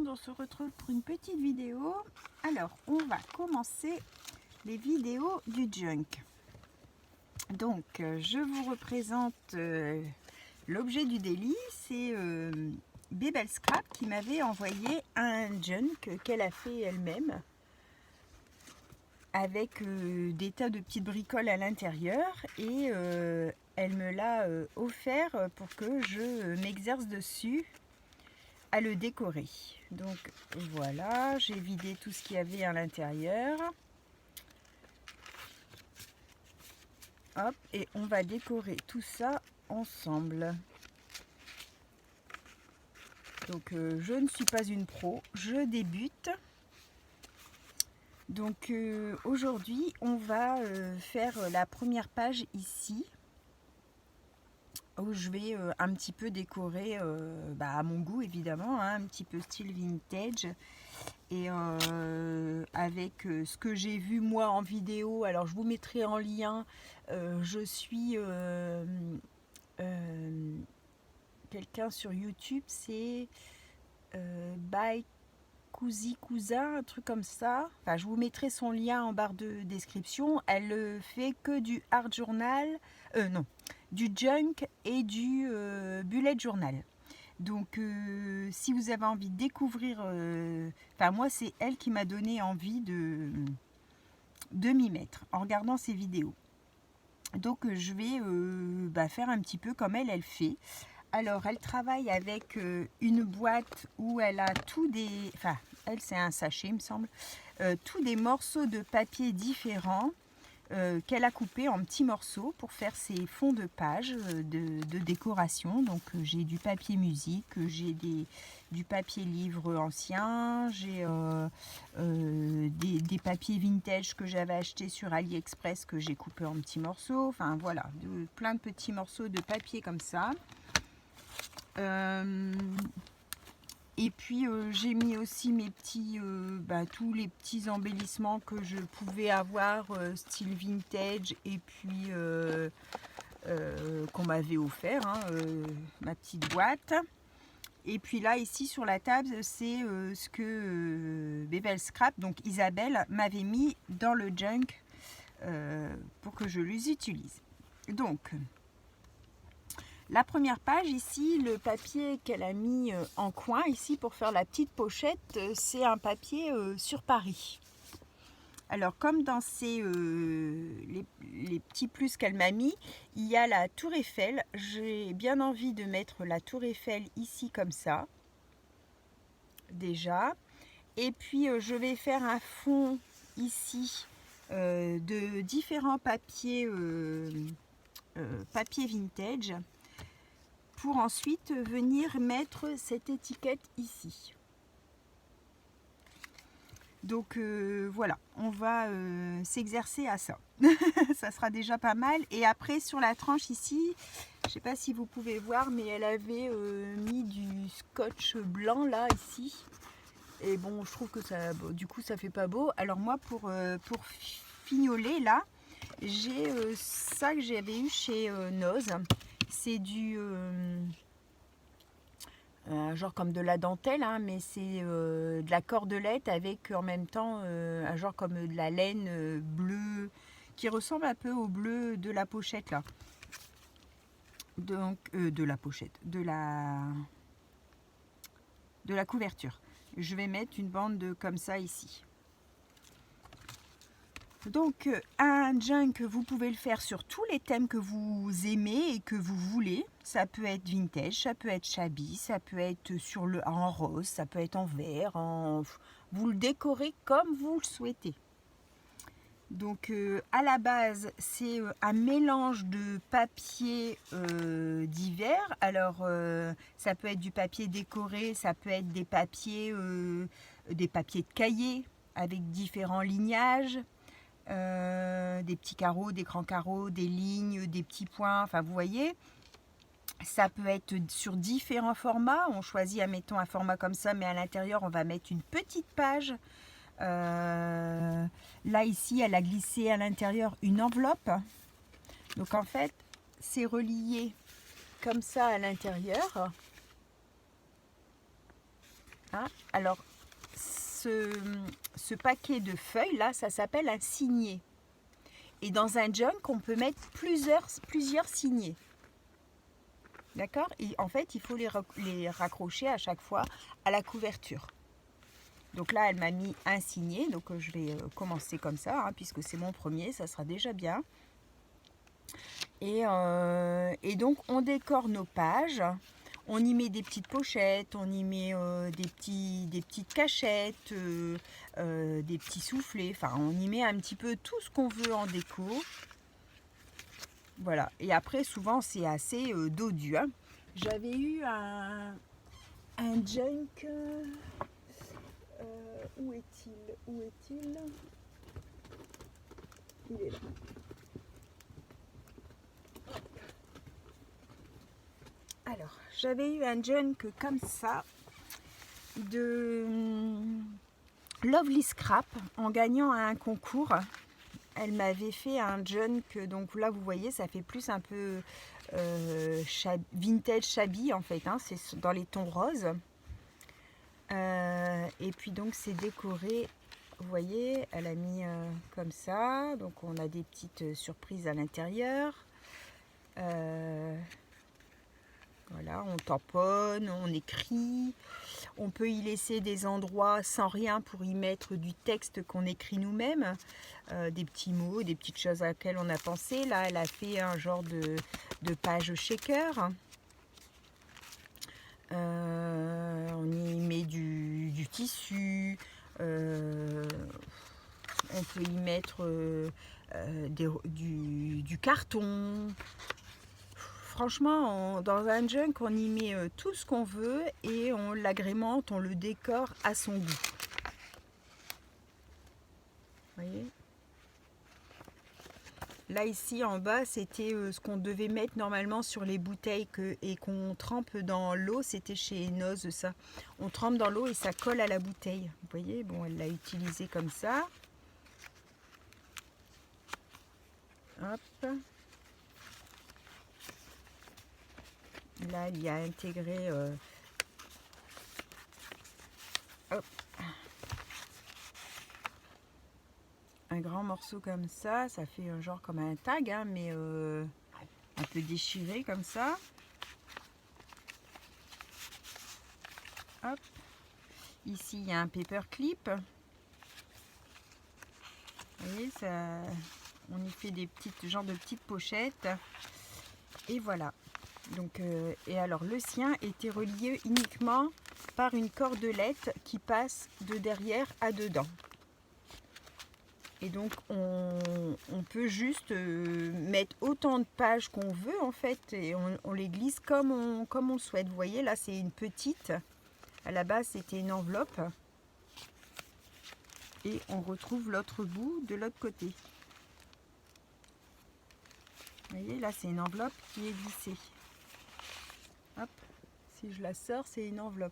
on se retrouve pour une petite vidéo. Alors, on va commencer les vidéos du junk. Donc, je vous représente l'objet du délit. C'est Bébel Scrap qui m'avait envoyé un junk qu'elle a fait elle-même avec des tas de petites bricoles à l'intérieur et elle me l'a offert pour que je m'exerce dessus à le décorer. Donc voilà, j'ai vidé tout ce qu'il y avait à l'intérieur. Hop, et on va décorer tout ça ensemble. Donc je ne suis pas une pro, je débute. Donc aujourd'hui on va faire la première page ici, où je vais un petit peu décorer à mon goût évidemment, hein, un petit peu style vintage et avec ce que j'ai vu moi en vidéo. Alors je vous mettrai en lien, je suis quelqu'un sur YouTube, c'est by Cousi Cousin, un truc comme ça. Enfin, je vous mettrai son lien en barre de description. Elle fait que du art journal, non, du junk et du bullet journal. Donc, si vous avez envie de découvrir, enfin moi c'est elle qui m'a donné envie de m'y mettre en regardant ses vidéos. Donc, je vais faire un petit peu comme elle fait. Alors, elle travaille avec une boîte où elle a tout des... Enfin, elle, c'est un sachet, il me semble. Tous des morceaux de papier différents qu'elle a coupés en petits morceaux pour faire ses fonds de page de décoration. Donc, j'ai du papier musique, j'ai du papier livre ancien, j'ai des papiers vintage que j'avais acheté sur AliExpress que j'ai coupé en petits morceaux. Enfin, voilà, plein de petits morceaux de papier comme ça. Et puis j'ai mis aussi mes petits tous les petits embellissements que je pouvais avoir style vintage et puis qu'on m'avait offert, hein, ma petite boîte. Et puis là ici sur la table c'est ce que Bébel Scrap, donc Isabelle, m'avait mis dans le junk pour que je les utilise. Donc la première page ici, le papier qu'elle a mis en coin ici pour faire la petite pochette, c'est un papier sur Paris. Alors comme dans les petits plus qu'elle m'a mis, il y a la tour Eiffel. J'ai bien envie de mettre la tour Eiffel ici comme ça, déjà. Et puis je vais faire un fond ici de différents papiers, papier vintage, pour ensuite venir mettre cette étiquette ici. Donc voilà, on va s'exercer à ça. Ça sera déjà pas mal. Et après sur la tranche ici, je ne sais pas si vous pouvez voir, mais elle avait mis du scotch blanc là ici. Et bon, je trouve que ça, bon, du coup ça fait pas beau. Alors moi pour fignoler là, j'ai ça que j'avais eu chez Noz. C'est du genre comme de la dentelle, hein, mais c'est de la cordelette avec en même temps un genre comme de la laine bleue qui ressemble un peu au bleu de la pochette là. Donc de la pochette, de la couverture. Je vais mettre une bande comme ça ici. Donc un junk, vous pouvez le faire sur tous les thèmes que vous aimez et que vous voulez. Ça peut être vintage, ça peut être shabby, ça peut être en rose, ça peut être en vert. Vous le décorez comme vous le souhaitez. Donc à la base c'est un mélange de papier divers. Alors ça peut être du papier décoré, ça peut être des papiers de cahier avec différents lignages. Des petits carreaux, des grands carreaux, des lignes, des petits points, enfin vous voyez, ça peut être sur différents formats. On choisit, admettons, un format comme ça, mais à l'intérieur on va mettre une petite page. Là ici elle a glissé à l'intérieur une enveloppe, donc en fait c'est relié comme ça à l'intérieur. Hein. Alors, ce paquet de feuilles là, ça s'appelle un signet. Et dans un junk, on peut mettre plusieurs signets. D'accord? Et en fait, il faut les raccrocher à chaque fois à la couverture. Donc là, elle m'a mis un signet. Donc je vais commencer comme ça, hein, puisque c'est mon premier, ça sera déjà bien. Et donc, on décore nos pages. On y met des petites pochettes, on y met des petites cachettes, des petits soufflets. Enfin, on y met un petit peu tout ce qu'on veut en déco. Voilà. Et après, souvent, c'est assez dodu. Hein. J'avais eu un junk. Où est-il? Où est-il? Il est là. Alors, j'avais eu un junk comme ça de Lovely Scrap en gagnant un concours. Elle m'avait fait un junk, donc là vous voyez, ça fait plus un peu vintage shabby en fait, hein, c'est dans les tons roses. Et puis donc c'est décoré, vous voyez, elle a mis comme ça, donc on a des petites surprises à l'intérieur. Voilà, on tamponne, on écrit, on peut y laisser des endroits sans rien pour y mettre du texte qu'on écrit nous-mêmes, des petits mots, des petites choses à laquelle on a pensé. Là, elle a fait un genre de page shaker. On y met du tissu, on peut y mettre du carton. Franchement, dans un junk, on y met tout ce qu'on veut et on l'agrémente, on le décore à son goût. Vous voyez ? Là, ici, en bas, c'était ce qu'on devait mettre normalement sur les bouteilles et qu'on trempe dans l'eau. C'était chez Noz, ça. On trempe dans l'eau et ça colle à la bouteille. Vous voyez ? Bon, elle l'a utilisé comme ça. Hop. Là, il y a intégré... hop. Un grand morceau comme ça fait un genre comme un tag, hein, mais un peu déchiré comme ça. Hop. Ici, il y a un paper clip. Vous voyez, ça, on y fait des petites pochettes. Et voilà. Donc, et alors, le sien était relié uniquement par une cordelette qui passe de derrière à dedans. Et donc, on peut juste mettre autant de pages qu'on veut, en fait, et on les glisse comme on le souhaite. Vous voyez, là, c'est une petite. À la base, c'était une enveloppe. Et on retrouve l'autre bout de l'autre côté. Vous voyez, là, c'est une enveloppe qui est glissée. Hop, si je la sors, c'est une enveloppe.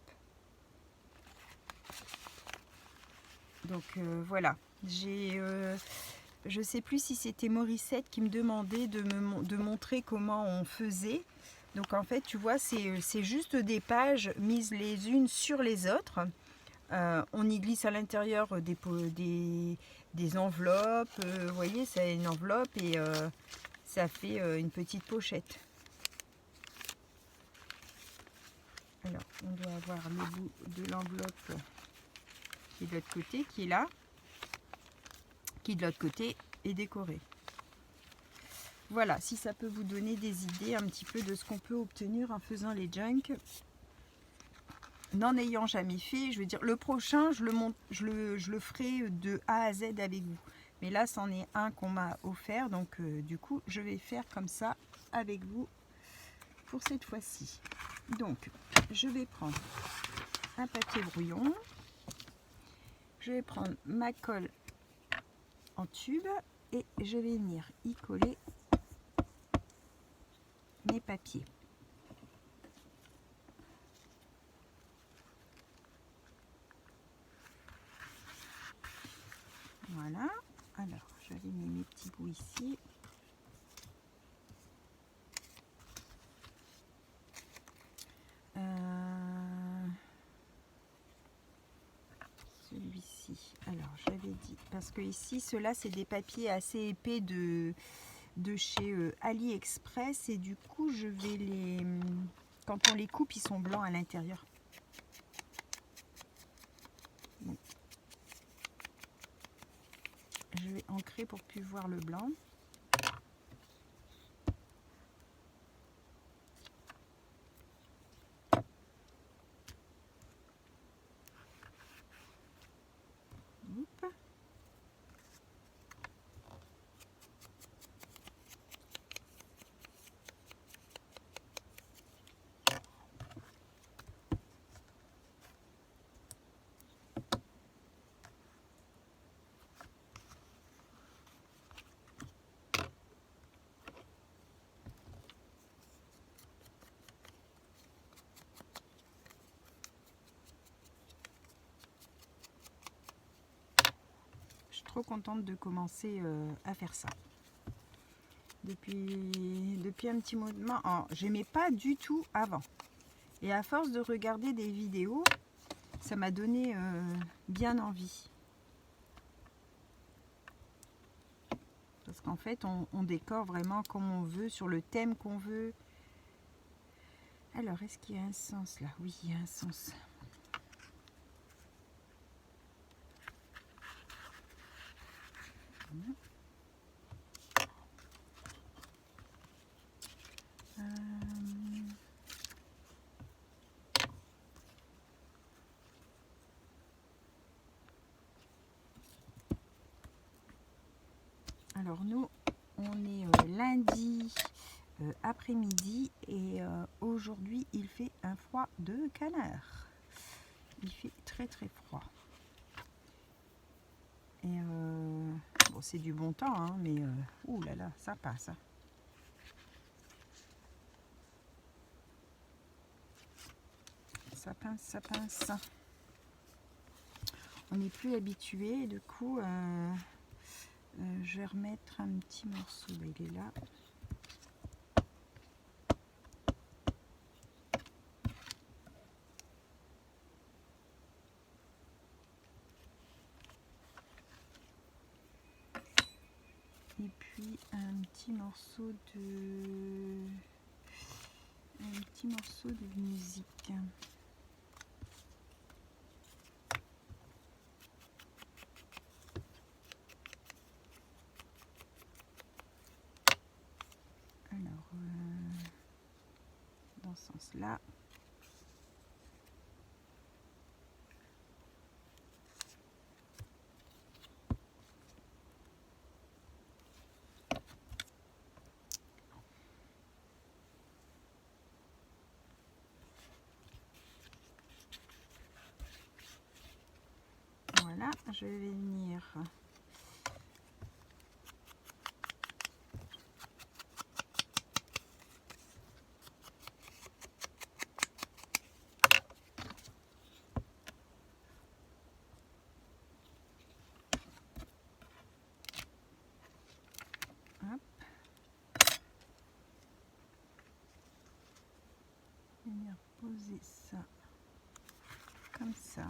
Donc, voilà. Je sais plus si c'était Morissette qui me demandait de montrer comment on faisait. Donc en fait, tu vois, c'est juste des pages mises les unes sur les autres. On y glisse à l'intérieur des enveloppes. Vous voyez, c'est une enveloppe et ça fait une petite pochette. Alors, on doit avoir le bout de l'enveloppe qui est de l'autre côté, qui est là. Qui de l'autre côté est décoré. Voilà, si ça peut vous donner des idées un petit peu de ce qu'on peut obtenir en faisant les junk. N'en ayant jamais fait, je veux dire, le prochain, je le ferai de A à Z avec vous. Mais là, c'en est un qu'on m'a offert, donc du coup, je vais faire comme ça avec vous pour cette fois-ci. Donc, je vais prendre un papier brouillon. Je vais prendre ma colle en tube et je vais venir y coller mes papiers. Voilà. Alors, j'avais mis mes petits bouts ici. celui-ci. Alors, j'avais dit, parce que ici, ceux-là, c'est des papiers assez épais de chez AliExpress. Et du coup, je vais les... Quand on les coupe, ils sont blancs à l'intérieur. Bon. Je vais ancrer pour plus voir le blanc. Oups. Trop contente de commencer à faire ça depuis un petit moment. J'aimais pas du tout avant, et à force de regarder des vidéos, ça m'a donné bien envie, parce qu'en fait on décore vraiment comme on veut, sur le thème qu'on veut. Alors, est-ce qu'il y a un sens là? Oui, il y a un sens. Alors nous, on est lundi après-midi, et aujourd'hui il fait un froid de canard. Il fait très très froid. Et bon, c'est du bon temps, hein, mais ouh là là, ça passe. Hein. Ça pince, ça pince. On n'est plus habitué, du coup, je vais remettre un petit morceau. Là, il est là. Et puis un petit morceau de musique. Alors, dans ce sens-là. Voilà, je vais venir poser ça comme ça.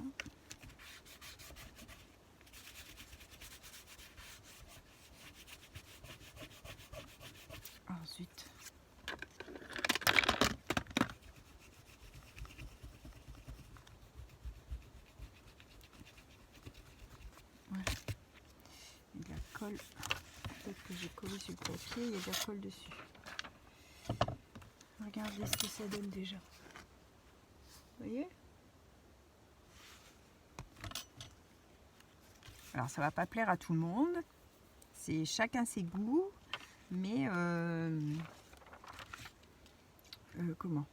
Ensuite, voilà. Il y a de la colle. Peut-être que j'ai collé sur le papier, il y a de la colle dessus. Regardez ce que ça donne déjà. Vous voyez? Alors, ça va pas plaire à tout le monde. C'est chacun ses goûts. Mais comment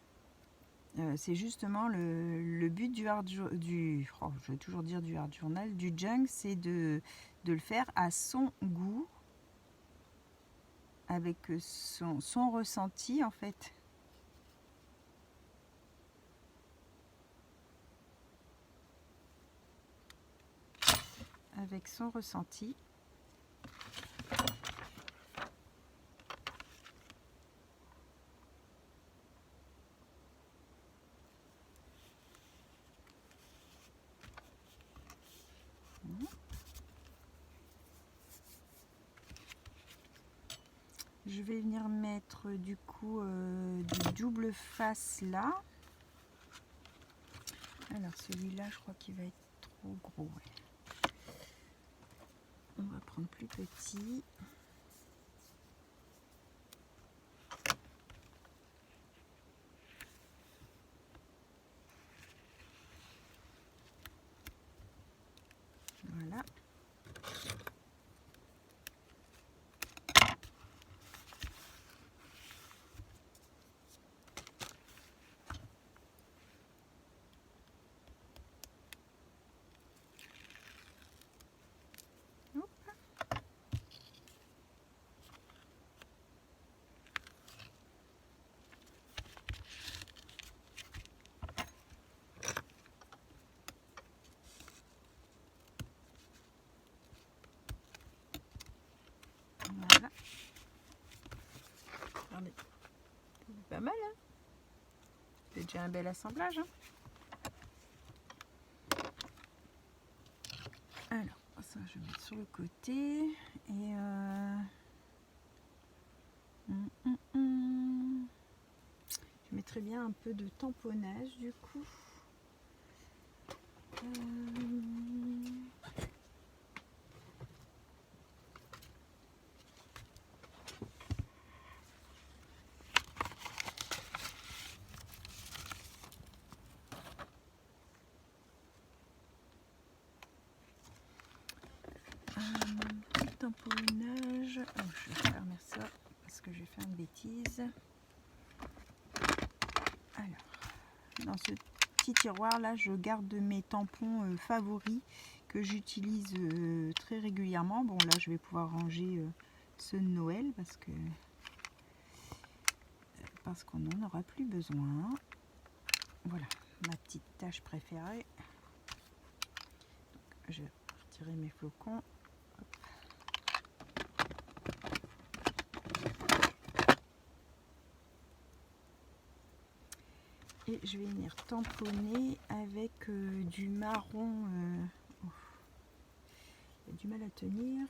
c'est justement le but du je vais toujours dire du art journal, du junk, c'est de le faire à son goût, avec son ressenti en fait. Avec son ressenti. Je vais venir mettre du coup du double face là. Alors celui-là, je crois qu'il va être trop gros. Ouais. On va prendre plus petit. Voilà. Voilà. Regardez. C'est pas mal, hein? C'est déjà un bel assemblage, hein? Alors, ça, je vais mettre sur le côté. Et je mettrai bien un peu de tamponnage, du coup. Tamponnage. Oh, je vais fermer ça parce que je vais faire une bêtise. Alors, dans ce petit tiroir là, je garde mes tampons favoris que j'utilise très régulièrement. Bon, là, je vais pouvoir ranger ceux de Noël parce qu'on n'en aura plus besoin. Voilà, ma petite tâche préférée. Donc, je vais retirer mes flocons. Et je vais venir tamponner avec du marron. Oh, il y a du mal à tenir.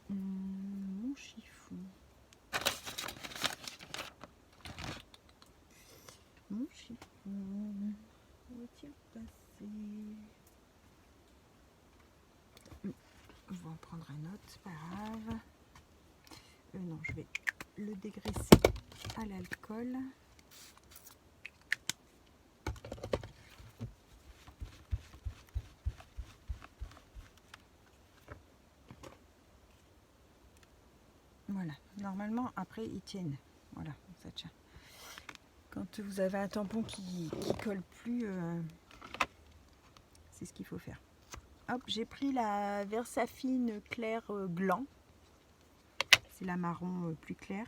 Mon chiffon. Mon chiffon. Où est-il passé? On va en prendre un autre, c'est pas grave. Non, je vais le dégraisser à l'alcool. Voilà, normalement après ils tiennent. Voilà, ça tient. Quand vous avez un tampon qui colle plus, c'est ce qu'il faut faire. Hop, j'ai pris la Versafine clair gland. C'est la marron plus claire.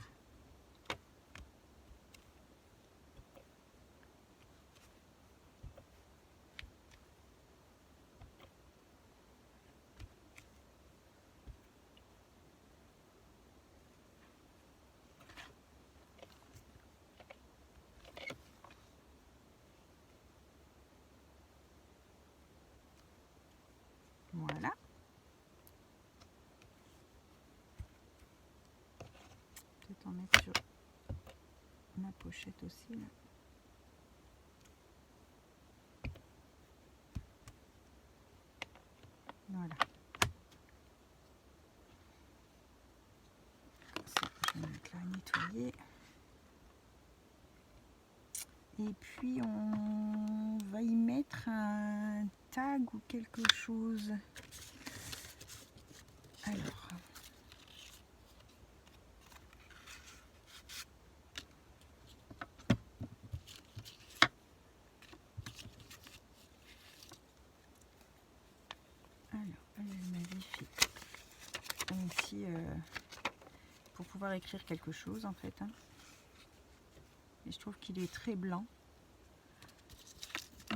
Voilà. Peut-être en mettre sur ma pochette aussi là. Voilà. Ça, je vais mettre là à nettoyer. Et puis on va y mettre un tag ou quelque chose. Alors. Elle m'avait fait un petit pour pouvoir écrire quelque chose en fait. Hein. Et je trouve qu'il est très blanc.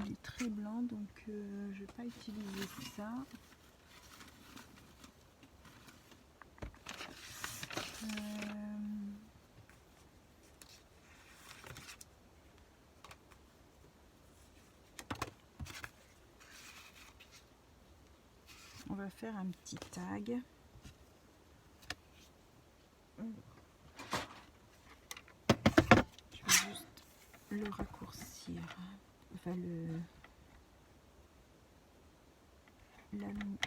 Il est très blanc, donc je vais pas utiliser ça. On va faire un petit tag. Je vais juste le raccourcir, enfin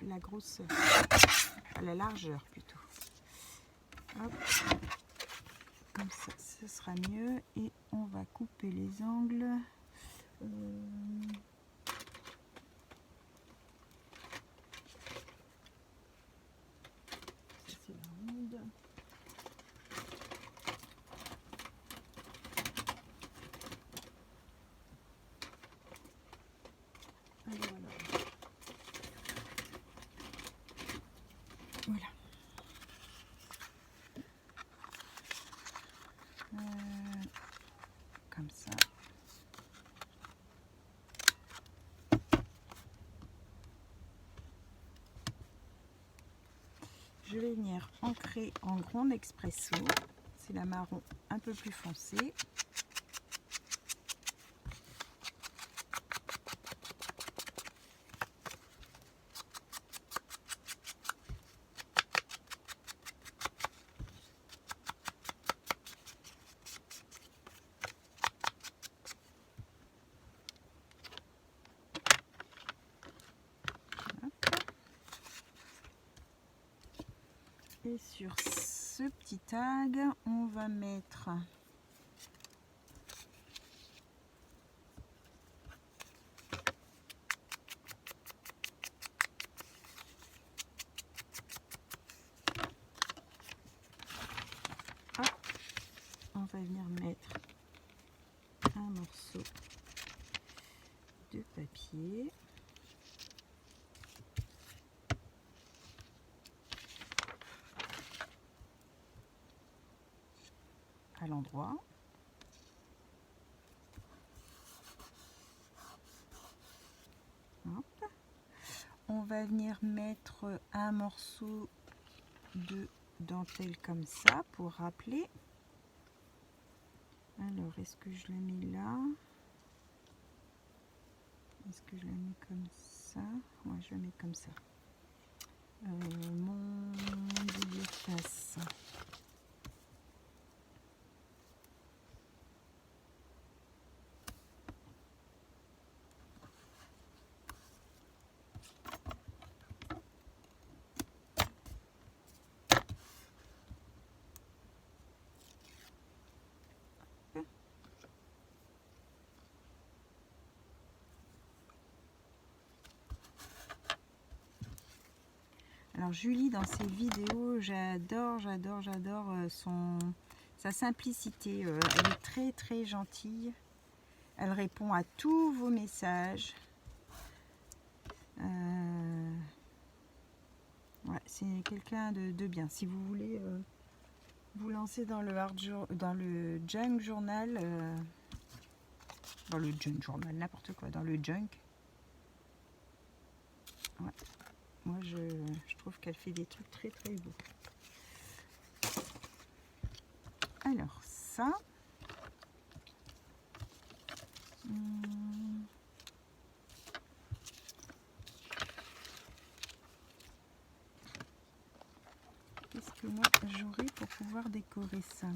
la grosseur, la largeur plutôt. Hop. Comme ça, ce sera mieux. Et on va couper les angles. Ça, c'est la ronde. Voilà. Comme ça. Je vais venir ancrer en grande expresso. C'est la marron un peu plus foncée. Et sur ce petit tag, on va mettre on va venir mettre un morceau de papier. À l'endroit. On va venir mettre un morceau de dentelle comme ça pour rappeler. Alors, est-ce que je la mets là? Est-ce que je la mets comme ça? Ouais, je la mets comme ça. Mon billet face. Alors Julie, dans ses vidéos, j'adore sa simplicité. Elle est très très gentille. Elle répond à tous vos messages. Ouais, c'est quelqu'un de bien. Si vous voulez vous lancer dans le junk journal, n'importe quoi, dans le junk. Ouais. Moi, je trouve qu'elle fait des trucs très très beaux. Alors, ça. Qu'est-ce que moi j'aurais pour pouvoir décorer ça?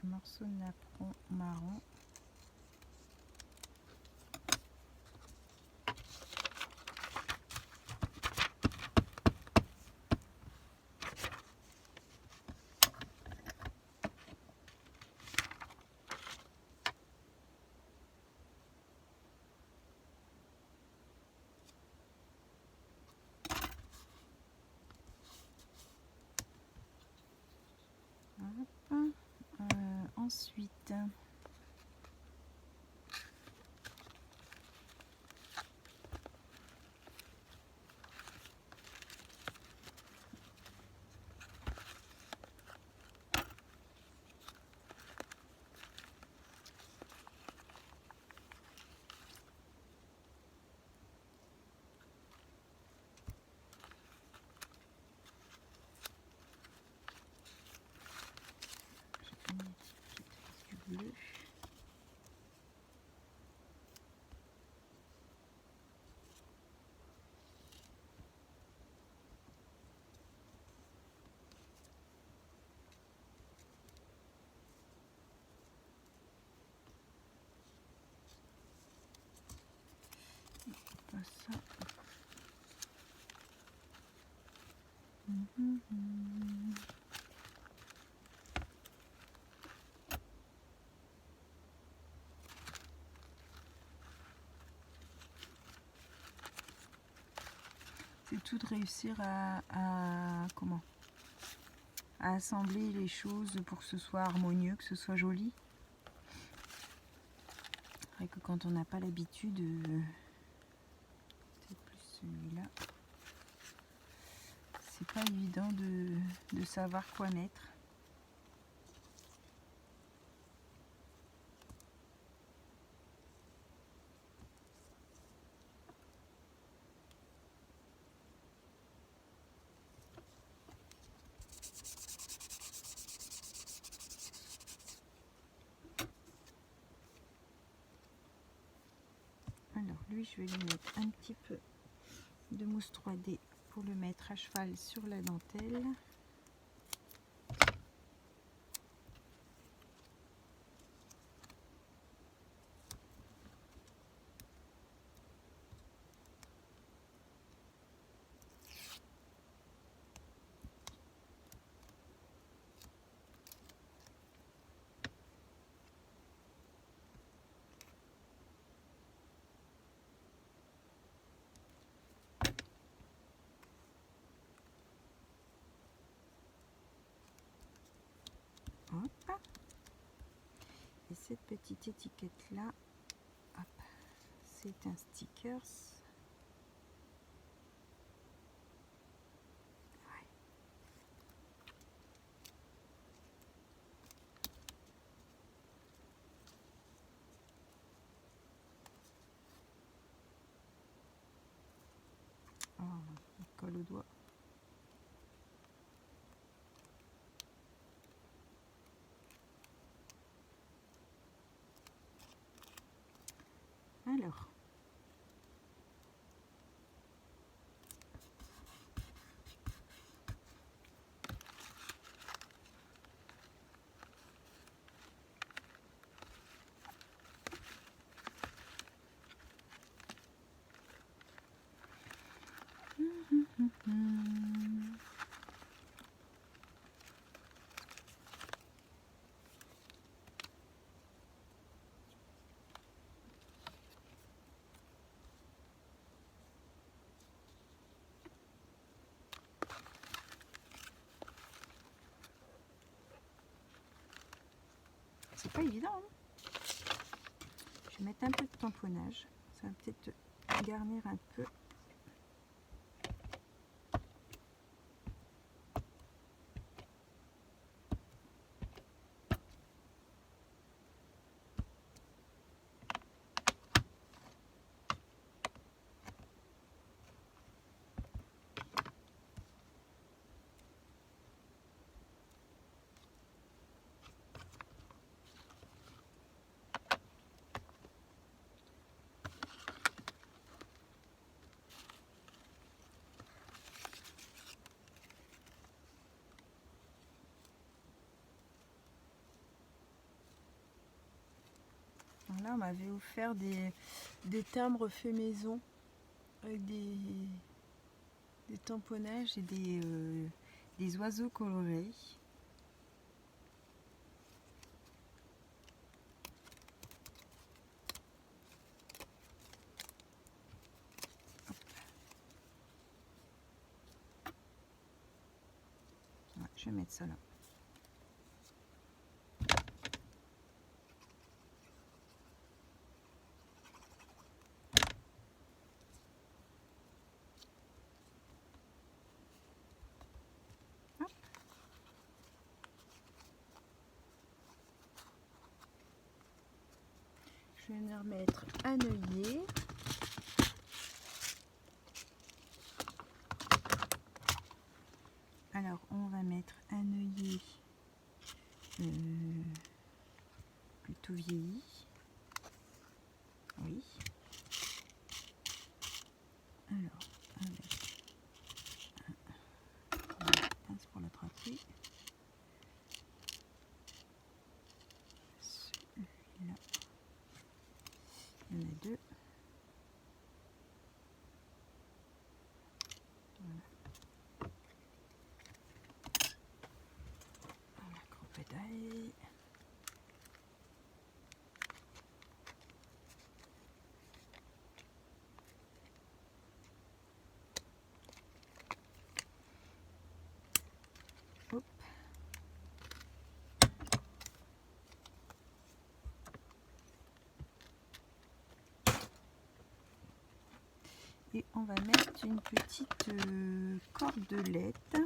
Un morceau de napperon marron. Ensuite, C'est tout de réussir à assembler les choses pour que ce soit harmonieux, que ce soit joli. C'est vrai que quand on n'a pas l'habitude, c'est plus celui-là, c'est pas évident de savoir quoi mettre. Alors lui, je vais lui mettre un petit peu de mousse 3D pour le mettre à cheval sur la dentelle. Hop. Et cette petite étiquette là, c'est un stickers. Ouais. Oh, il colle au doigt. Alors, c'est pas évident, hein. Je vais mettre un peu de tamponnage, ça va peut-être garnir un peu. Alors là, on m'avait offert des timbres faits maison avec des tamponnages et des oiseaux colorés. Ouais, je vais mettre ça là. Je vais venir mettre un œillet. Alors, on va mettre un œillet plutôt vieilli. Oui. Alors, avec une pince pour l'attraper. Celui-là. Il y en a deux. Voilà. Et on va mettre une petite cordelette.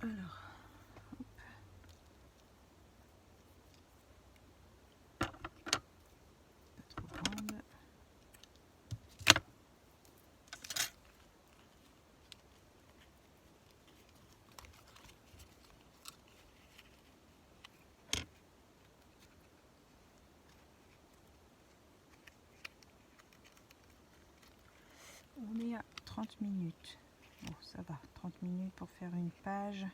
Alors, hop. Pas trop grande. On est à 30 minutes. Bon, ça va, 30 minutes pour faire une page.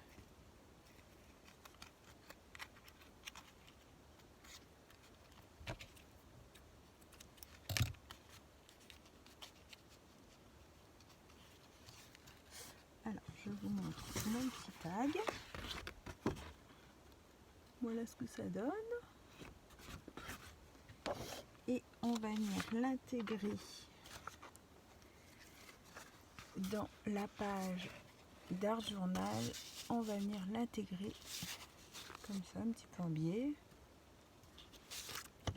Alors, je vous montre mon petit tag. Voilà ce que ça donne. Et on va venir l'intégrer dans la page d'Art Journal. On va venir l'intégrer comme ça, un petit peu en biais.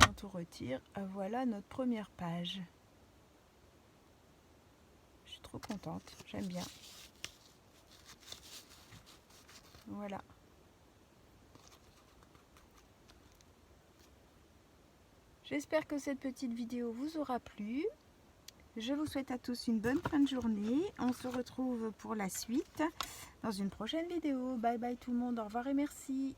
Quand on retire, voilà notre première page. Je suis trop contente, j'aime bien. Voilà. J'espère que cette petite vidéo vous aura plu. Je vous souhaite à tous une bonne fin de journée. On se retrouve pour la suite dans une prochaine vidéo. Bye bye tout le monde, au revoir et merci.